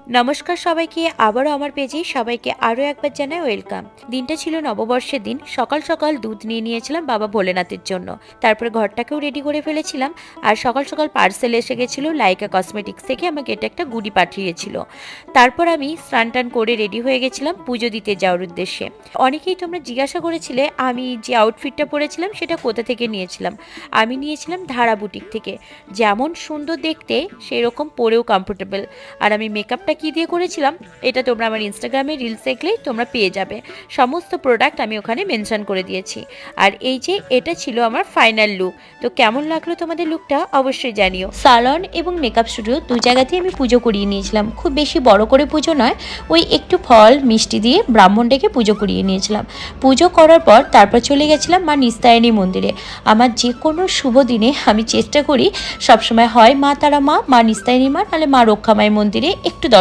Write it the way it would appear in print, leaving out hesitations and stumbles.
নমস্কার সবাইকে, আবারও আমার পেজে সবাইকে আরও একবার জানাই ওয়েলকাম। দিনটা ছিল নববর্ষের দিন। সকাল সকাল দুধ নিয়ে নিয়েছিলাম বাবা ভোলেনাথের জন্য। তারপরে ঘরটাকেও রেডি করে ফেলেছিলাম। আর সকাল সকাল পার্সেল এসে গেছিলো লাইকা কসমেটিক্স থেকে, আমাকে এটা একটা গুডি পাঠিয়েছিল। তারপর আমি স্নান টান করে রেডি হয়ে গেছিলাম পুজো দিতে যাওয়ার উদ্দেশ্যে। অনেকেই তোমরা জিজ্ঞাসা করেছিলে আমি যে আউটফিটটা পরেছিলাম সেটা কোথা থেকে নিয়েছিলাম। আমি নিয়েছিলাম ধারা বুটিক থেকে। যেমন সুন্দর দেখতে সেরকম পরেও কমফোর্টেবল। আর আমি মেকআপটা কি দিয়ে করেছিলাম এটা তোমরা আমার ইনস্টাগ্রামে রিলস দেখলেই তোমরা পেয়ে যাবে। সমস্ত প্রোডাক্ট আমি ওখানে মেনশন করে দিয়েছি। আর এই যে এটা ছিল আমার ফাইনাল লুক। তো কেমন লাগলো তোমাদের লুকটা অবশ্যই জানিও। সালন এবং মেকআপ স্টুডিও দু জায়গাতেই আমি পুজো করিয়ে নিয়েছিলাম। খুব বেশি বড় করে পুজো নয়, ওই একটু ফল মিষ্টি দিয়ে ব্রাহ্মণ ডেকে পুজো করিয়ে নিয়েছিলাম। পুজো করার পর তারপর চলে গেছিলাম মা নিস্তায়নী মন্দিরে। আমার যে কোনো শুভ দিনে আমি চেষ্টা করি সবসময় হয় মা তারা মা, মা নিস্তায়নী মা, নাহলে মা রক্ষামাই মন্দিরে একটু